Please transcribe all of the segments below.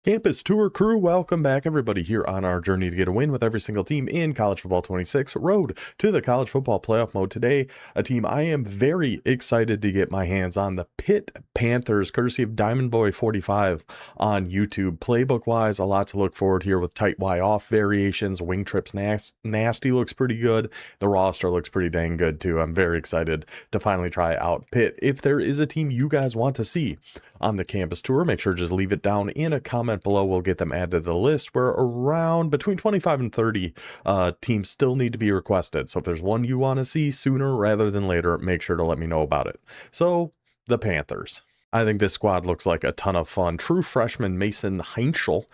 Campus Tour crew, welcome back everybody here on our journey to get a win with every single team in College Football 26, road to the College Football Playoff mode. Today, a team I am very excited to get my hands on, the Pitt Panthers, courtesy of Diamond Boy 45 on YouTube. Playbook wise, a lot to look forward here with tight Y off variations. Wing trips nasty looks pretty good. The roster looks pretty dang good too. I'm very excited to finally try out Pitt. If there is a team you guys want to see on the campus tour, make sure to just leave it down in a comment below. We'll get them added to the list. We're around between 25 and 30 teams still need to be requested. So if there's one you want to see sooner rather than later, make sure to let me know about it. So the Panthers. I think this squad looks like a ton of fun. True freshman Mason Heinschel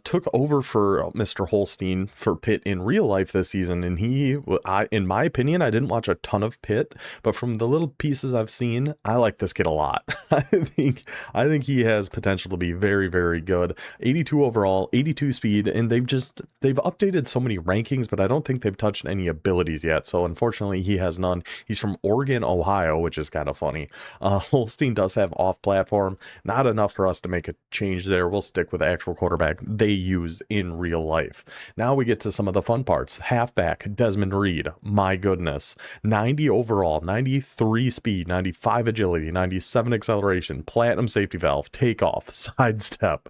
took over for Mr. Holstein for Pitt in real life this season, and in my opinion, I didn't watch a ton of Pitt, but from the little pieces I've seen, I like this kid a lot. I think he has potential to be very, very good. 82 overall, 82 speed, and they've updated so many rankings, but I don't think they've touched any abilities yet. So unfortunately, he has none. He's from Oregon, Ohio, which is kind of funny. Holstein does have off platform, not enough for us to make a change there. We'll stick with the actual quarterback they use in real life. Now we get to some of the fun parts. Halfback Desmond Reed, my goodness, 90 overall, 93 speed, 95 agility, 97 acceleration, platinum safety valve, takeoff, sidestep.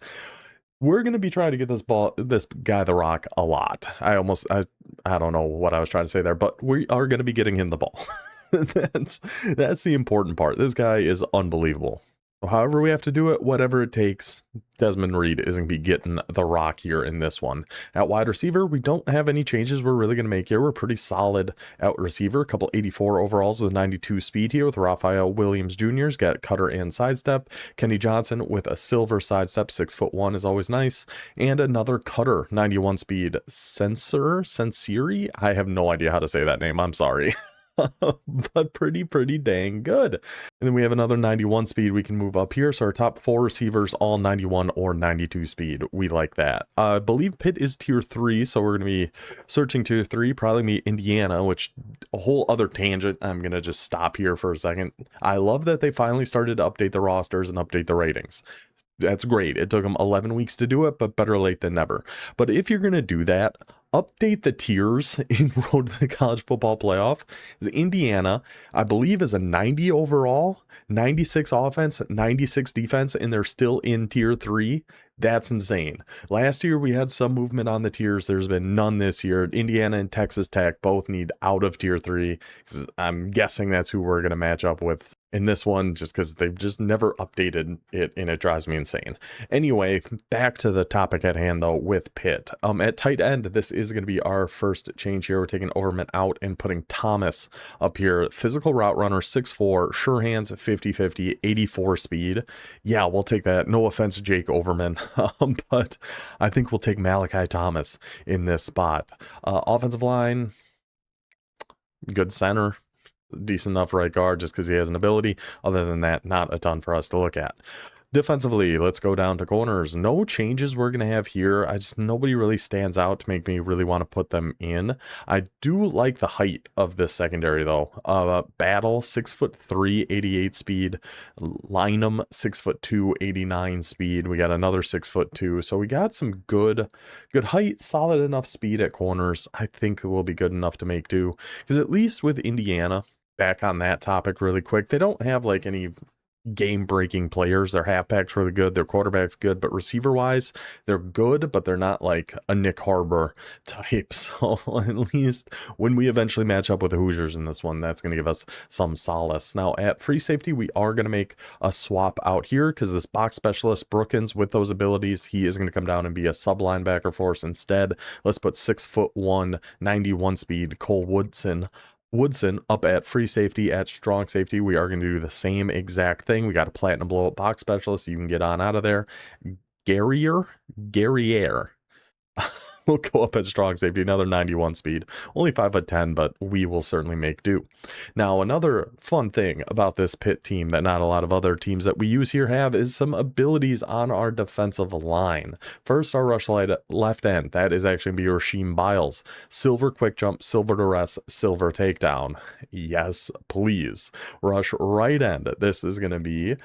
We're going to be trying to get this guy the rock a lot. I don't know what I was trying to say there, but we are going to be getting him the ball. That's the important part. This guy is unbelievable. However we have to do it, whatever it takes, Desmond Reed is going to be getting the rock here in this one. At wide receiver, we don't have any changes we're really going to make here. We're pretty solid at receiver. A couple 84 overalls with 92 speed here with Raphael Williams Jr.'s got cutter and sidestep. Kenny Johnson with a silver sidestep, 6'1" is always nice. And another cutter, 91 speed. Sensiri? I have no idea how to say that name. I'm sorry. But pretty dang good. And then we have another 91 speed we can move up here. So our top four receivers, all 91 or 92 speed. We like that. I believe Pitt is tier 3, so we're going to be searching tier 3, probably be Indiana, which a whole other tangent. I'm going to just stop here for a second. I love that they finally started to update the rosters and update the ratings. That's great. It took them 11 weeks to do it, but better late than never. But if you're going to do that, update the tiers in Road to the College Football Playoff. Indiana, I believe, is a 90 overall, 96 offense, 96 defense, and they're still in tier 3. That's insane. Last year, we had some movement on the tiers. There's been none this year. Indiana and Texas Tech both need out of tier 3. I'm guessing that's who we're going to match up with in this one, just because they've just never updated it, and it drives me insane. Anyway, back to the topic at hand, though, with Pitt. At tight end, this is going to be our first change here. We're taking Overman out and putting Thomas up here. Physical route runner, 6'4", sure hands, 50-50, 84 speed. Yeah, we'll take that. No offense, Jake Overman, but I think we'll take Malachi Thomas in this spot. Offensive line, good center. Decent enough right guard just because he has an ability. Other than that, not a ton for us to look at. Defensively, let's go down to corners. No changes we're going to have here. Nobody really stands out to make me really want to put them in. I do like the height of this secondary, though. Battle, 6'3", 88 speed. Lynham, 6'2", 89 speed. We got another 6'2". So we got some good height, solid enough speed at corners. I think it will be good enough to make do. Because at least with Indiana, back on that topic really quick, they don't have like any game-breaking players. Their halfback's really good, their quarterback's good, but receiver-wise, they're good, but they're not like a Nick Harbor type. So at least when we eventually match up with the Hoosiers in this one, that's going to give us some solace. Now at free safety, we are going to make a swap out here because this box specialist Brookins, with those abilities, he is going to come down and be a sub linebacker for us instead. Let's put 6'1", 91 speed Cole Woodson up at free safety. At strong safety, we are going to do the same exact thing. We got a platinum blow up box specialist. You can get on out of there. Guerrier. we'll go up at strong safety, another 91 speed. Only 5'10", but we will certainly make do. Now, another fun thing about this Pitt team that not a lot of other teams that we use here have is some abilities on our defensive line. First, our rush left end. That is actually going to be Rasheem Biles. Silver quick jump, silver duress, silver takedown. Yes, please. Rush right end. This is going to be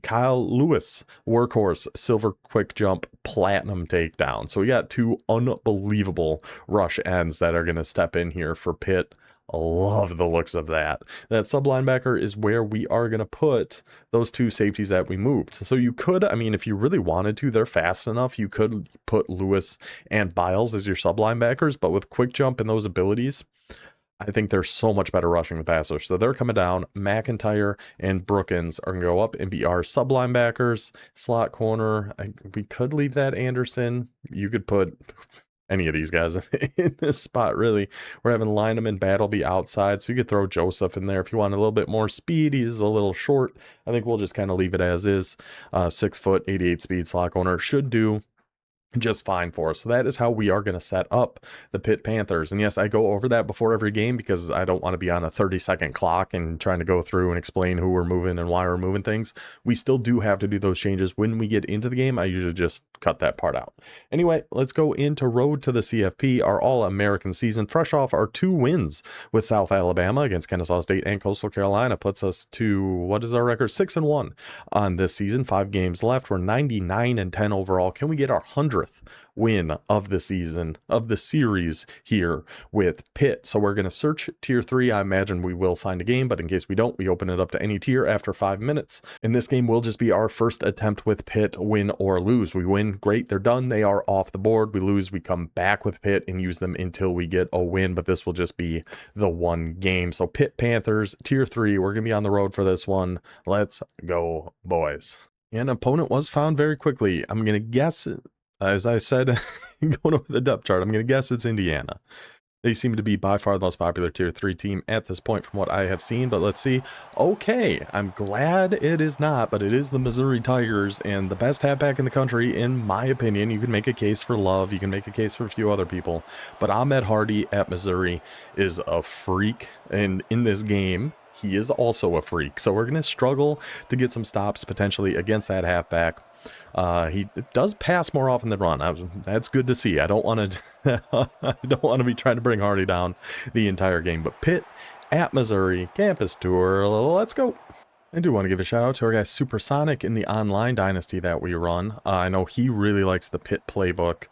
Kyle Lewis. Workhorse, silver quick jump, platinum takedown. So we got two unbelievable rush ends that are going to step in here for Pitt. Love the looks of that. That sub linebacker is where we are going to put those two safeties that we moved. So you could, I mean, if you really wanted to, they're fast enough. You could put Lewis and Biles as your sub linebackers, but with quick jump and those abilities, I think they're so much better rushing the passer. So they're coming down. McIntyre and Brookins are going to go up and be our sub linebackers. Slot corner, we could leave that Anderson. You could put any of these guys in this spot, really. We're having lineman battle be outside, so you could throw Joseph in there if you want a little bit more speed. He's a little short. I think we'll just kind of leave it as is. 6 foot, 88 speed slot corner should do just fine for us. So that is how we are going to set up the Pitt Panthers. And yes, I go over that before every game because I don't want to be on a 30-second clock and trying to go through and explain who we're moving and why we're moving things. We still do have to do those changes when we get into the game. I usually just cut that part out. Anyway, let's go into road to the CFP, our All-American season, fresh off our 2 wins with South Alabama against Kennesaw State and Coastal Carolina. Puts us to, what is our record? 6-1 on this season. 5 games left. We're 99-10 overall. Can we get our 100th win of the season, of the series here with Pitt? So we're going to search tier 3. I imagine we will find a game, but in case we don't, we open it up to any tier after 5 minutes. And this game will just be our first attempt with Pitt, win or lose. We win, great, they're done, they are off the board. We lose, we come back with Pitt and use them until we get a win, but this will just be the one game. So Pitt Panthers, tier 3, we're going to be on the road for this one. Let's go, boys. An opponent was found very quickly. I'm going to guess, as I said, going over the depth chart, I'm going to guess it's Indiana. They seem to be by far the most popular tier 3 team at this point from what I have seen, but let's see. Okay, I'm glad it is not, but it is the Missouri Tigers, and the best halfback in the country, in my opinion. You can make a case for Love, you can make a case for a few other people, but Ahmed Hardy at Missouri is a freak, and in this game, he is also a freak. So we're going to struggle to get some stops potentially against that halfback. He does pass more often than run. That's good to see. I don't want to I don't want to be trying to bring Hardy down the entire game. But Pitt at Missouri campus tour. Let's go. I do want to give a shout out to our guy Supersonic in the online dynasty that we run. I know he really likes the Pitt playbook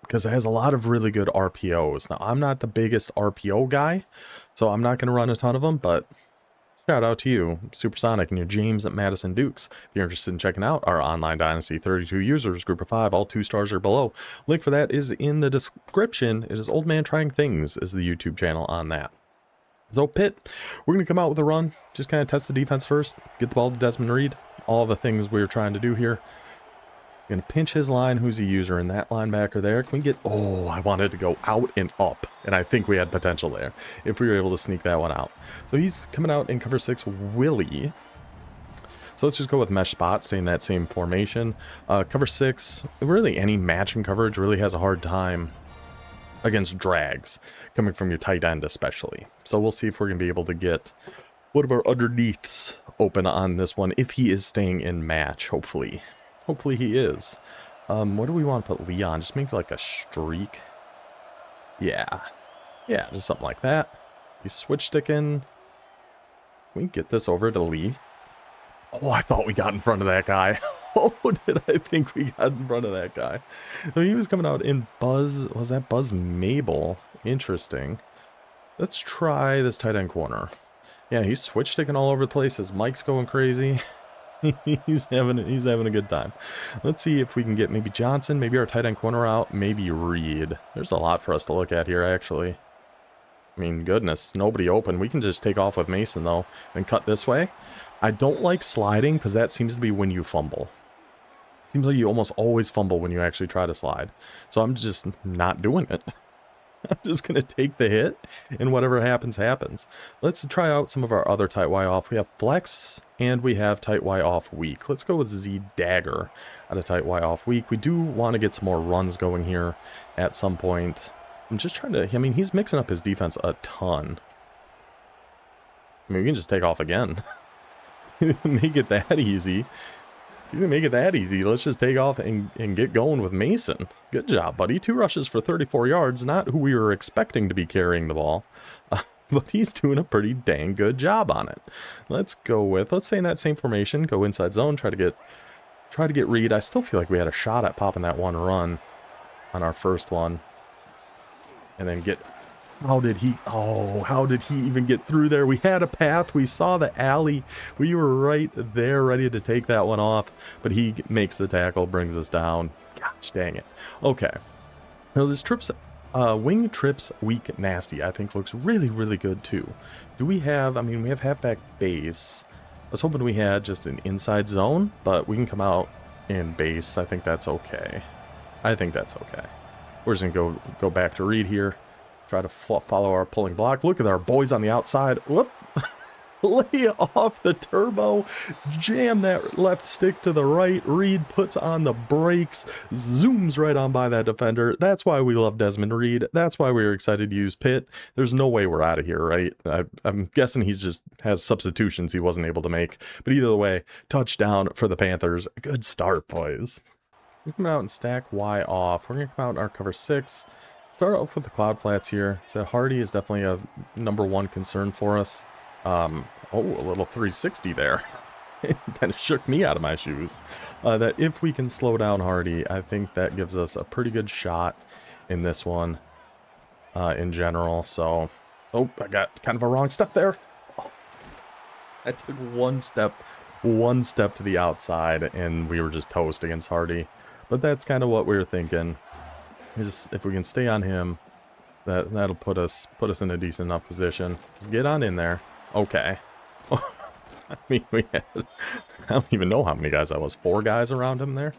because it has a lot of really good RPOs. Now, I'm not the biggest RPO guy, so I'm not going to run a ton of them, but shout out to you, Supersonic, and your James at Madison Dukes. If you're interested in checking out our online dynasty, 32 users, group of 5, all 2 stars or below. Link for that is in the description. It is Old Man Trying Things is the YouTube channel on that. So Pitt, we're going to come out with a run, just kind of test the defense first, get the ball to Desmond Reed, all the things we're trying to do here. Going to pinch his line, who's a user in that linebacker there. Can we get, oh, I wanted to go out and up, and I think we had potential there if we were able to sneak that one out. So he's coming out in cover 6, Willie. So let's just go with mesh spot, stay in that same formation. Cover 6, really any matching coverage really has a hard time against drags coming from your tight end especially. So we'll see if we're going to be able to get one of our underneaths open on this one if he is staying in match. Hopefully he is. What do we want to put Lee on? Just maybe like a streak. Yeah, just something like that. He's switch sticking. Can we get this over to Lee? Oh, I thought we got in front of that guy. Oh, did I think we got in front of that guy? So he was coming out in Buzz. Was that Buzz Mabel? Interesting. Let's try this tight end corner. Yeah, he's switch sticking all over the place. His mic's going crazy. he's having a good time. Let's see if we can get maybe Johnson, maybe our tight end corner out, maybe Reed. There's a lot for us to look at here, actually. I mean, goodness, nobody open. We can just take off with Mason, though, and cut this way. I don't like sliding because that seems to be when you fumble. Seems like you almost always fumble when you actually try to slide. So I'm just not doing it. I'm just going to take the hit, and whatever happens, happens. Let's try out some of our other tight Y off. We have flex, and we have tight Y off weak. Let's go with Z dagger out of tight Y off weak. We do want to get some more runs going here at some point. I'm just trying to, I mean, he's mixing up his defense a ton. I mean, we can just take off again. Make it that easy. He's going to make it that easy. Let's just take off and get going with Mason. Good job, buddy. 2 rushes for 34 yards. Not who we were expecting to be carrying the ball. But he's doing a pretty dang good job on it. Let's stay in that same formation. Go inside zone. Try to get Reed. I still feel like we had a shot at popping that one run on our first one. And then get... how did he even get through there? We had a path. We saw the alley. We were right there ready to take that one off. But he makes the tackle, brings us down. Gosh, dang it. Okay. Now this wing trips weak nasty, I think looks really, really good too. Do we have, I mean, we have halfback base. I was hoping we had just an inside zone, but we can come out in base. I think that's okay. I think that's okay. We're just going to go back to Reed here. Try to follow our pulling block. Look at our boys on the outside. Whoop. Lay off the turbo. Jam that left stick to the right. Reed puts on the brakes. Zooms right on by that defender. That's why we love Desmond Reed. That's why we were excited to use Pitt. There's no way we're out of here, right? I'm guessing he's just has substitutions he wasn't able to make. But either way, touchdown for the Panthers. Good start, boys. Let's come out and stack Y off. We're going to come out in our cover 6. Start off with the cloud flats here. So Hardy is definitely a #1 concern for us. Oh, a little 360 there. It kind of shook me out of my shoes. That if we can slow down Hardy, I think that gives us a pretty good shot in this one in general. So, oh, I got kind of a wrong step there. Oh, I took one step to the outside, and we were just toast against Hardy. But that's kind of what we were thinking. Just if we can stay on him, that'll put us in a decent enough position. Get on in there. Okay. I mean, I don't even know how many guys that was. 4 guys around him there.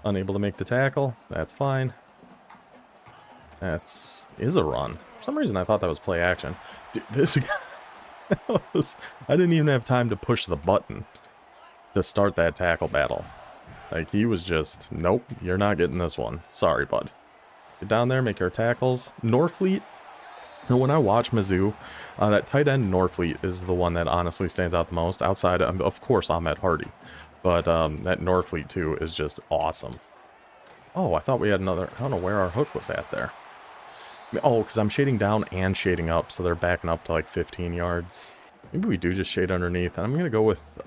Unable to make the tackle. That's fine. Is a run. For some reason, I thought that was play action. Dude, this I didn't even have time to push the button to start that tackle battle. Like, he was just, nope, you're not getting this one. Sorry, bud. Get down there, make our tackles. Norfleet. When I watch Mizzou, that tight end Norfleet is the one that honestly stands out the most. Outside, of course, Ahmed Hardy. But that Norfleet, too, is just awesome. Oh, I thought we had another... I don't know where our hook was at there. Oh, because I'm shading down and shading up, so they're backing up to like 15 yards. Maybe we do just shade underneath. And I'm going to go with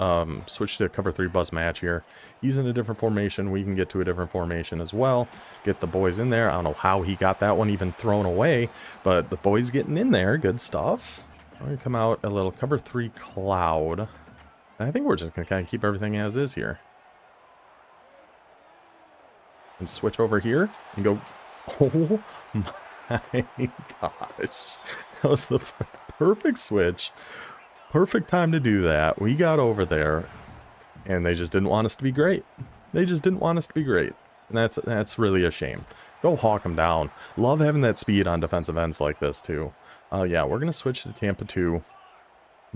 switch to cover 3 buzz match here. He's in a different formation. We can get to a different formation as well. Get the boys in there. I don't know how he got that one even thrown away, but the boys getting in there. Good stuff. I'm going to come out a little cover 3 cloud. And I think we're just going to kind of keep everything as is here. And switch over here and go. Oh my gosh. That was the perfect switch. Perfect time to do that. We got over there, and they just didn't want us to be great. They just didn't want us to be great. And that's really a shame. Go hawk them down. Love having that speed on defensive ends like this, too. Yeah, we're going to switch to Tampa 2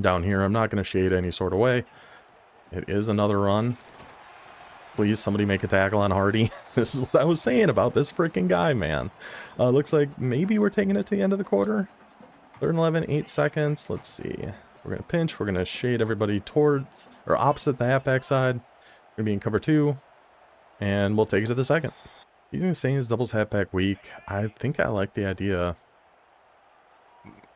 down here. I'm not going to shade any sort of way. It is another run. Please, somebody make a tackle on Hardy. This is what I was saying about this freaking guy, man. Looks like maybe we're taking it to the end of the quarter. 3rd and 11, 8 seconds. Let's see. We're going to pinch. We're going to shade everybody towards or opposite the halfback side. We're going to be in cover 2. And we'll take it to the second. He's going to stay in his doubles halfback weak. I think I like the idea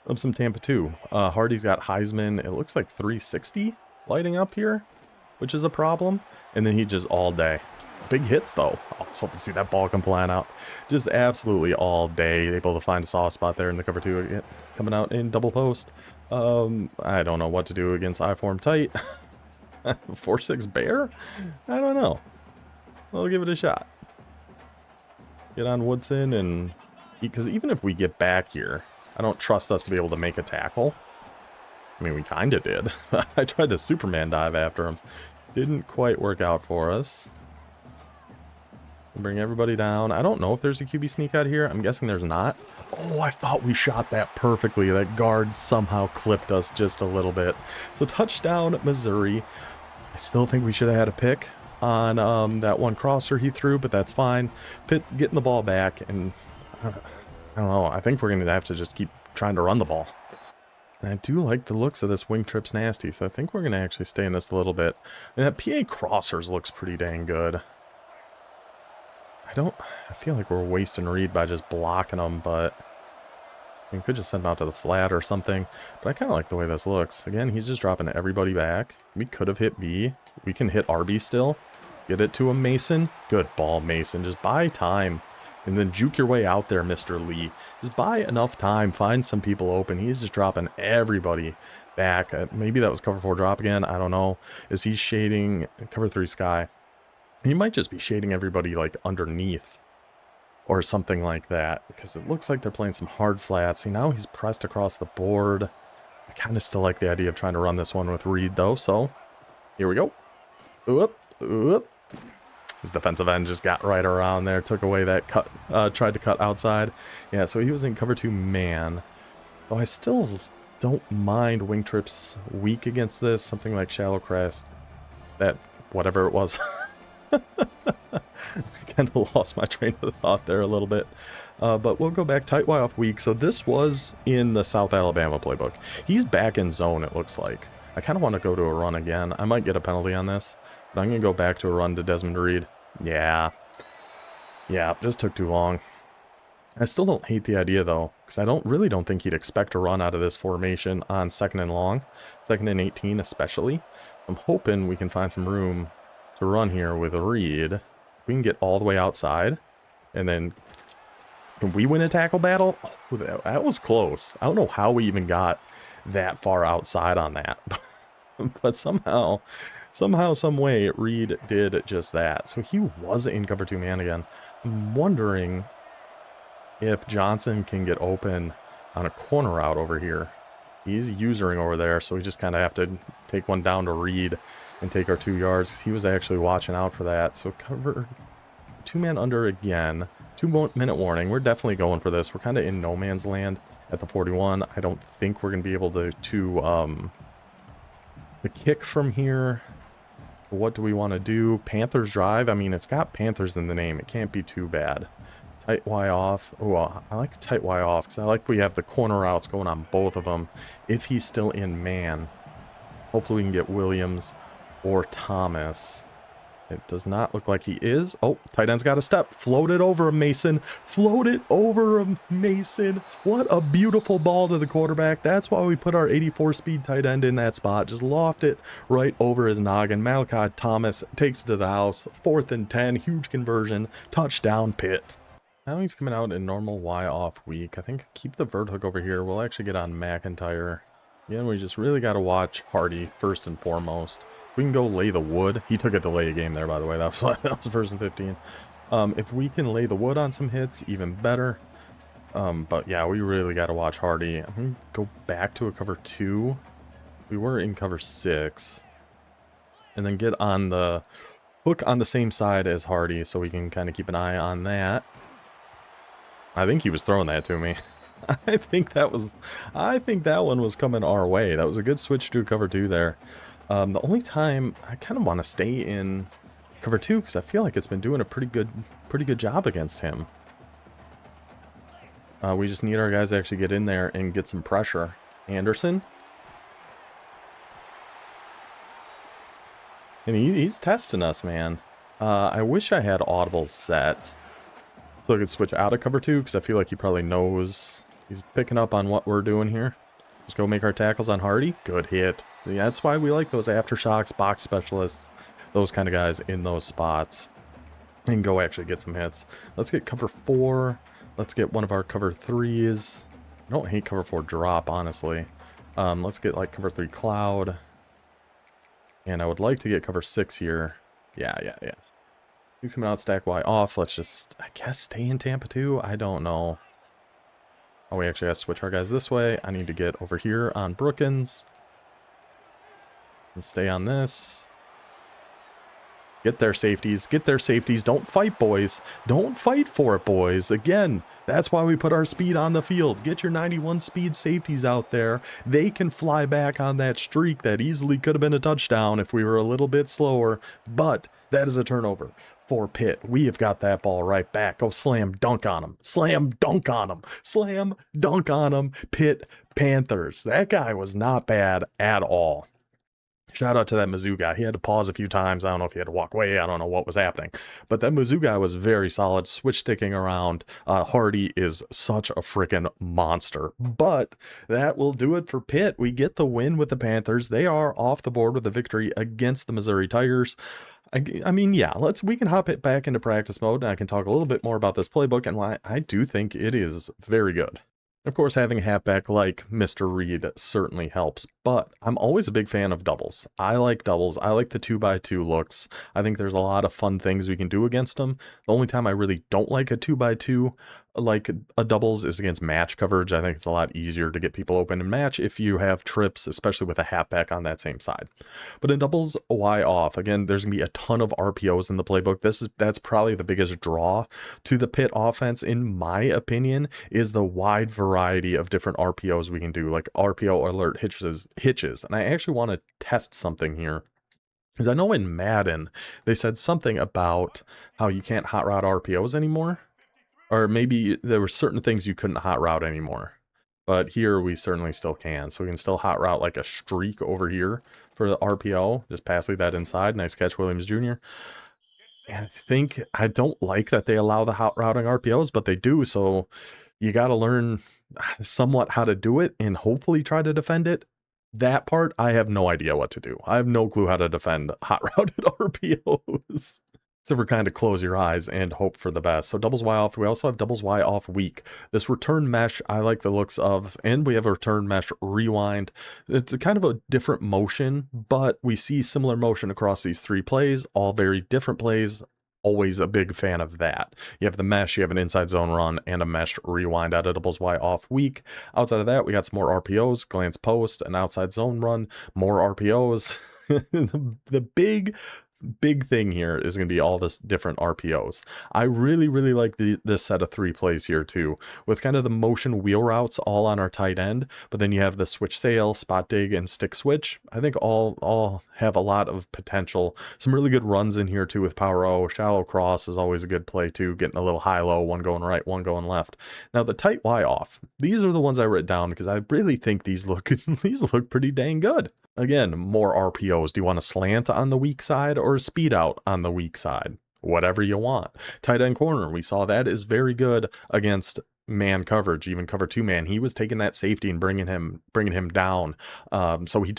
of some Tampa 2. Hardy's got Heisman. It looks like 360 lighting up here, which is a problem. And then he just all day. Big hits, though. I was hoping to see that ball come flying out. Just absolutely all day. Able to find a soft spot there in the cover 2. Coming out in double post. I don't know what to do against I-form tight. 4-6 bear? I don't know. We'll give it a shot. Get on Woodson, and because even if we get back here, I don't trust us to be able to make a tackle. I mean, we kind of did. I tried to Superman dive after him. Didn't quite work out for us. Bring everybody down. I don't know if there's a QB sneak out here. I'm guessing there's not. Oh, I thought we shot that perfectly. That guard somehow clipped us just a little bit. So touchdown, Missouri. I still think we should have had a pick on that one crosser he threw, but that's fine. Pitt getting the ball back, and I don't know. I think we're going to have to just keep trying to run the ball. And I do like the looks of this wing trip's nasty, so I think we're going to actually stay in this a little bit. And that PA crossers looks pretty dang good. I feel like we're wasting Reed by just blocking them, but we could just send him out to the flat or something. But I kind of like the way this looks. Again, he's just dropping everybody back. We could have hit B. We can hit RB still. Get it to a Mason. Good ball, Mason. Just buy time. And then juke your way out there, Mr. Lee. Just buy enough time. Find some people open. He's just dropping everybody back. Maybe that was cover 4 drop again. I don't know. Is he shading cover 3 sky? He might just be shading everybody like underneath or something like that, because it looks like they're playing some hard flats. See, now he's pressed across the board. I kind of still like the idea of trying to run this one with Reed though, so here we go. Oop, oop. His defensive end just got right around there, took away that cut, tried to cut outside. Yeah, so he was in cover 2 man. Oh, I still don't mind wing trips weak against this, something like shallow crest, that whatever it was. Kind of lost my train of thought there a little bit. But we'll go back tight Y off weak. So this was in the South Alabama playbook. He's back in zone, it looks like. I kind of want to go to a run again. I might get a penalty on this, but I'm going to go back to a run to Desmond Reed. Yeah, just took too long. I still don't hate the idea though, because I really don't think he'd expect a run out of this formation on 2nd and long, 2nd and 18 especially. I'm hoping we can find some room to run here with Reed. We can get all the way outside, and then can we win a tackle battle? Oh, that was close. I don't know how we even got that far outside on that, but somehow, some way, Reed did just that. So he was in cover 2 man again. I'm wondering if Johnson can get open on a corner route over here. He's usering over there, so we just kind of have to take one down to Reed and take our 2 yards. He was actually watching out for that. So cover 2 man under again. 2-minute warning. We're definitely going for this. We're kind of in no man's land at the 41. I don't think we're going to be able to the kick from here. What do we want to do? Panthers drive. I mean, it's got Panthers in the name. It can't be too bad. Tight Y off. Oh, I like tight Y off because I like we have the corner routes going on both of them. If he's still in man, hopefully we can get Williams or Thomas. It does not look like he is. Oh, tight end's got a step. Float it over a Mason. Float it over a Mason. What a beautiful ball to the quarterback. That's why we put our 84 speed tight end in that spot. Just loft it right over his noggin. Malachi Thomas takes it to the house. 4th and 10. Huge conversion. Touchdown, Pitt. Now he's coming out in normal Y off week. I think keep the vert hook over here. We'll actually get on McIntyre. Again, we just really got to watch Hardy first and foremost. We can go lay the wood. He took a delay game there, by the way. That was 1st and 15. If we can lay the wood on some hits, even better. But yeah, we really got to watch Hardy. I'm going to go back to a cover 2. We were in cover 6. And then get on the hook on the same side as Hardy so we can kind of keep an eye on that. I think he was throwing that to me. I think that one was coming our way. That was a good switch to cover 2 there. The only time I kind of want to stay in cover 2 because I feel like it's been doing a pretty good job against him. We just need our guys to actually get in there and get some pressure. Anderson. And he's testing us, man. I wish I had audible set so I could switch out of cover 2 because I feel like he probably knows he's picking up on what we're doing here. Just go make our tackles on Hardy. Good hit. Yeah, that's why we like those aftershocks, box specialists, those kind of guys in those spots. And go actually get some hits. Let's get cover 4. Let's get one of our cover 3s. I don't hate cover 4 drop, honestly. Let's get like cover 3 cloud. And I would like to get cover 6 here. Yeah. He's coming out stack Y off. Let's just, I guess, stay in Tampa 2. I don't know. Oh, we actually have to switch our guys this way. I need to get over here on Brookins. And stay on this. Get their safeties. Get their safeties. Don't fight, boys. Don't fight for it, boys. Again, that's why we put our speed on the field. Get your 91 speed safeties out there. They can fly back on that streak that easily could have been a touchdown if we were a little bit slower. But that is a turnover for Pitt. We have got that ball right back. Go slam dunk on them. Slam dunk on them. Slam dunk on them. Pitt Panthers. That guy was not bad at all. Shout out to that Mizzou guy. He had to pause a few times. I don't know if he had to walk away. I don't know what was happening. But that Mizzou guy was very solid. Switch sticking around. Hardy is such a freaking monster. But that will do it for Pitt. We get the win with the Panthers. They are off the board with a victory against the Missouri Tigers. I mean, yeah, we can hop it back into practice mode, and I can talk a little bit more about this playbook and why I do think it is very good. Of course, having a halfback like Mr. Reed certainly helps, but I'm always a big fan of doubles. I like doubles. I like the 2x2 looks. I think there's a lot of fun things we can do against them. The only time I really don't like a 2x2, like a doubles, is against match coverage. I think it's a lot easier to get people open in match if you have trips, especially with a halfback on that same side. But in doubles, Y off. Again, there's gonna be a ton of RPOs in the playbook. That's probably the biggest draw to the Pitt offense, in my opinion, is the wide variety of different RPOs we can do, like RPO alert hitches. And I actually want to test something here, because I know in Madden they said something about how you can't hot route RPOs anymore. Or maybe there were certain things you couldn't hot route anymore. But here we certainly still can. So we can still hot route like a streak over here for the RPO. Just pass lead that inside. Nice catch, Williams Jr. And I don't like that they allow the hot routing RPOs, but they do. So you got to learn somewhat how to do it and hopefully try to defend it. That part, I have no idea what to do. I have no clue how to defend hot routed RPOs. So we're kind of close your eyes and hope for the best. So doubles Y off. We also have doubles Y off weak. This return mesh, I like the looks of, and we have a return mesh rewind. It's a kind of a different motion, but we see similar motion across these three plays, all very different plays. Always a big fan of that. You have the mesh, you have an inside zone run, and a mesh rewind out of doubles Y off weak. Outside of that, we got some more RPOs, glance post, an outside zone run, more RPOs. The big thing here is going to be all this different RPOs. I really like this set of three plays here too, with kind of the motion wheel routes all on our tight end, but then you have the switch sail, spot dig, and stick switch. I think all have a lot of potential. Some really good runs in here too with power O. Shallow cross is always a good play too, getting a little high-low, one going right, one going left. Now the tight Y off, these are the ones I wrote down because I really think these look pretty dang good. Again, more RPOs. Do you want a slant on the weak side or a speed out on the weak side? Whatever you want. Tight end corner, we saw that is very good against man coverage, even cover two man. He was taking that safety and bringing him down. So he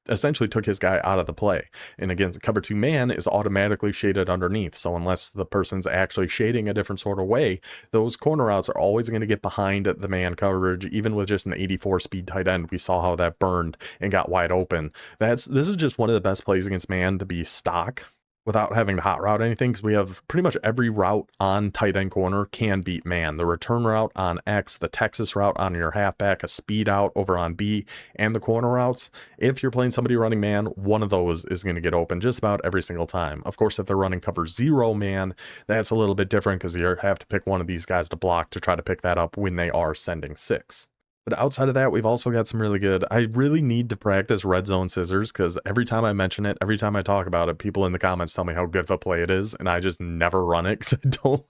essentially took his guy out of the play. And again, cover two man is automatically shaded underneath. So unless the person's actually shading a different sort of way, those corner routes are always going to get behind the man coverage. Even with just an 84 speed tight end, we saw how that burned and got wide open. This is just one of the best plays against man to be stock without having to hot route anything, because we have pretty much every route on tight end corner can beat man. The return route on X, the Texas route on your halfback, a speed out over on B, and the corner routes. If you're playing somebody running man, one of those is going to get open just about every single time. Of course, if they're running cover 0 man, that's a little bit different because you have to pick one of these guys to block to try to pick that up when they are sending 6. But outside of that, we've also got some really good. I really need to practice red zone scissors, because every time I mention it, every time I talk about it, people in the comments tell me how good of a play it is, and I just never run it because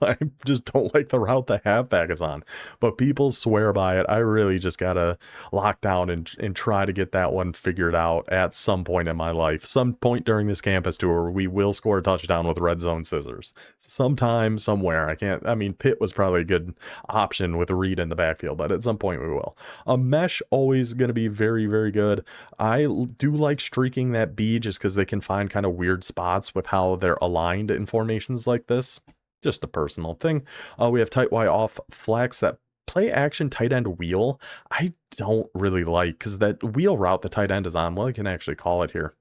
I just don't like the route the halfback is on. But people swear by it. I really just gotta lock down and try to get that one figured out at some point in my life. Some point during this campus tour, we will score a touchdown with red zone scissors. Sometime, somewhere. I mean, Pitt was probably a good option with Reed in the backfield, but at some point we will. A mesh, always going to be very good. I do like streaking that B just because they can find kind of weird spots with how they're aligned in formations like this. Just a personal thing. We have tight Y off flex, that play action tight end wheel. I don't really like, because that wheel route the tight end is on, well, I can actually call it here.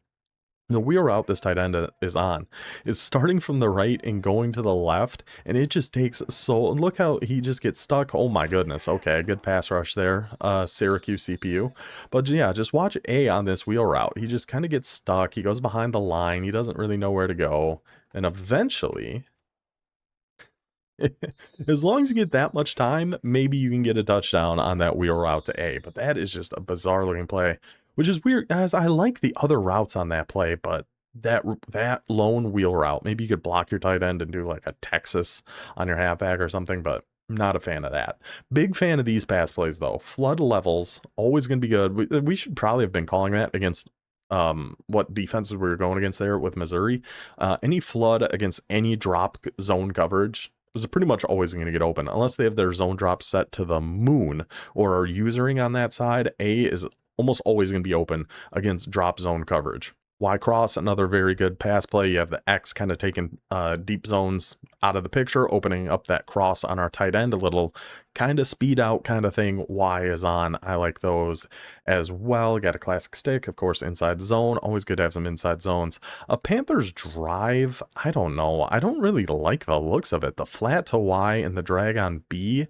The wheel route this tight end is on is starting from the right and going to the left, and it just takes so. Look how he just gets stuck. Oh my goodness. Okay, good pass rush there, Syracuse CPU. But yeah, just watch A on this wheel route. He just kind of gets stuck. He goes behind the line. He doesn't really know where to go, and eventually, as long as you get that much time, maybe you can get a touchdown on that wheel route to A. But that is just a bizarre looking play, which is weird as I like the other routes on that play, but that lone wheel route, maybe you could block your tight end and do like a Texas on your halfback or something, but not a fan of that. Big fan of these pass plays though. Flood levels, always going to be good. We should probably have been calling that against what defenses we were going against there with Missouri. Any flood against any drop zone coverage was pretty much always going to get open unless they have their zone drop set to the moon or are usering on that side. A is almost always going to be open against drop zone coverage. Y cross, another very good pass play. You have the X kind of taking deep zones out of the picture, opening up that cross on our tight end, a little kind of speed out kind of thing. Y is on. I like those as well. Got a classic stick, of course, inside zone. Always good to have some inside zones. A Panthers drive, I don't know. I don't really like the looks of it. The flat to Y and the drag on B.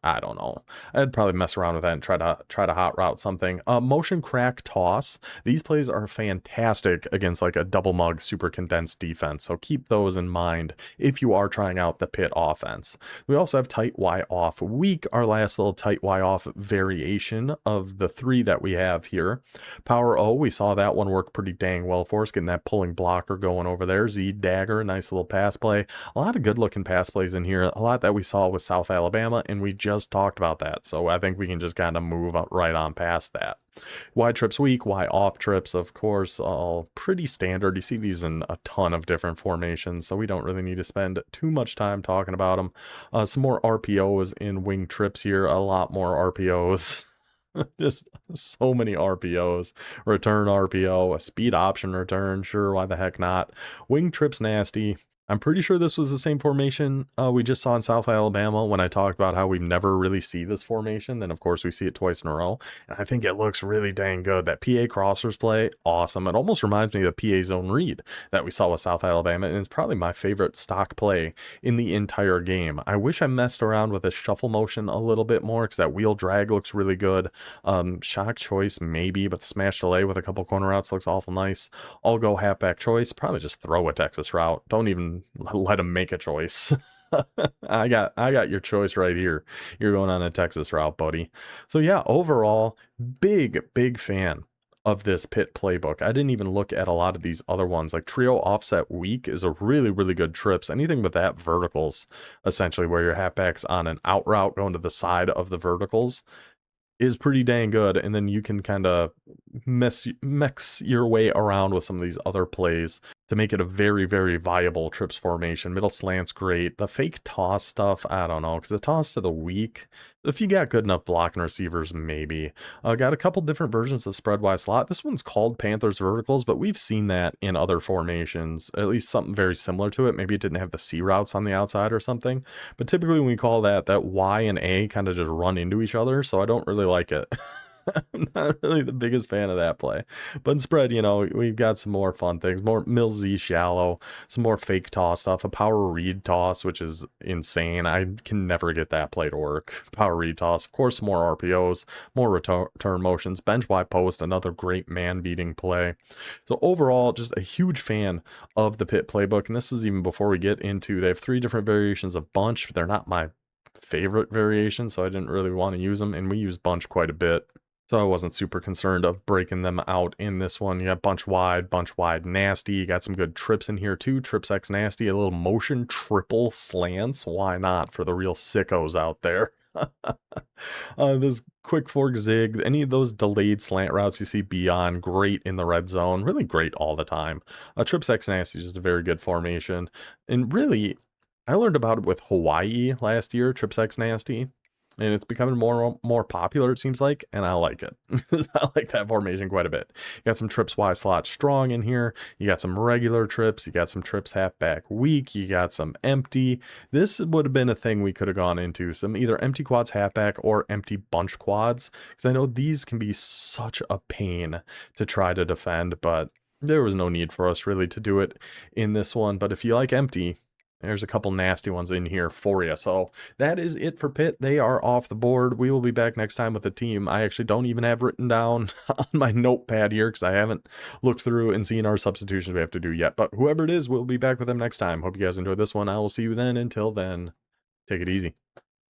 I don't know. I'd probably mess around with that and try to hot route something. Motion crack toss. These plays are fantastic against like a double mug super condensed defense. So keep those in mind if you are trying out the Pitt offense. We also have tight Y off weak, our last little tight Y off variation of the three that we have here. Power O, we saw that one work pretty dang well for us, getting that pulling blocker going over there. Z dagger, nice little pass play. A lot of good looking pass plays in here. A lot that we saw with South Alabama, and we just talked about that. So I think we can just kind of move right on past that. Y trips weak, Y off trips, of course, all pretty standard. You see these in a ton of different formations, so we don't really need to spend too much time talking about them. Some more RPOs in wing trips here, a lot more RPOs. Just so many RPOs. Return RPO, a speed option return, sure, why the heck not? Wing trips nasty. I'm pretty sure this was the same formation we just saw in South Alabama when I talked about how we never really see this formation. Then, of course, we see it twice in a row. And I think it looks really dang good. That PA crossers play, awesome. It almost reminds me of the PA zone read that we saw with South Alabama. And it's probably my favorite stock play in the entire game. I wish I messed around with a shuffle motion a little bit more because that wheel drag looks really good. Shock choice, maybe, but the smash delay with a couple corner routes looks awful nice. I'll go halfback choice. Probably just throw a Texas route. Don't even let him make a choice. I got your choice right here. You're going on a Texas route, buddy. So yeah, overall, big fan of this Pitt playbook. I didn't even look at a lot of these other ones. Like trio offset weak is a really good trips. Anything with that verticals, essentially where your halfback's on an out route going to the side of the verticals, is pretty dang good. And then you can kind of mix your way around with some of these other plays to make it a very viable trips formation. Middle slant's great. The fake toss stuff, I don't know, because the toss to the weak, if you got good enough blocking receivers, maybe. Got a couple different versions of spread wide slot. This one's called Panthers verticals, but we've seen that in other formations, at least something very similar to it. Maybe it didn't have the C routes on the outside or something, but typically when we call that Y and A kind of just run into each other, so I don't really like it. I'm not really the biggest fan of that play. But in spread, you know, we've got some more fun things. More Mill Z shallow, some more fake toss stuff, a power read toss, which is insane. I can never get that play to work. Power read toss, of course, more RPOs, more return motions, bench wide post, another great man beating play. So overall, just a huge fan of the Pitt playbook. And this is even before we get into, they have 3 different variations of bunch, but they're not my favorite variation, so I didn't really want to use them. And we use bunch quite a bit, so I wasn't super concerned of breaking them out in this one. You got bunch wide, nasty. You got some good trips in here too. Trips X nasty, a little motion triple slants. Why not for the real sickos out there? This quick fork zig, any of those delayed slant routes you see beyond, great in the red zone. Really great all the time. Trips X nasty is just a very good formation. And really, I learned about it with Hawaii last year, Trips X nasty. and it's becoming more popular, it seems like, and I like it. I like that formation quite a bit. You got some trips Y slot strong in here. You got some regular trips. You got some trips halfback weak. You got some empty. This would have been a thing we could have gone into, some either empty quads halfback or empty bunch quads, because I know these can be such a pain to try to defend, but there was no need for us really to do it in this one. But if you like empty, there's a couple nasty ones in here for you. So that is it for Pitt. They are off the board. We will be back next time with a team I actually don't even have written down on my notepad here because I haven't looked through and seen our substitutions we have to do yet. But whoever it is, we'll be back with them next time. Hope you guys enjoyed this one. I will see you then. Until then, take it easy.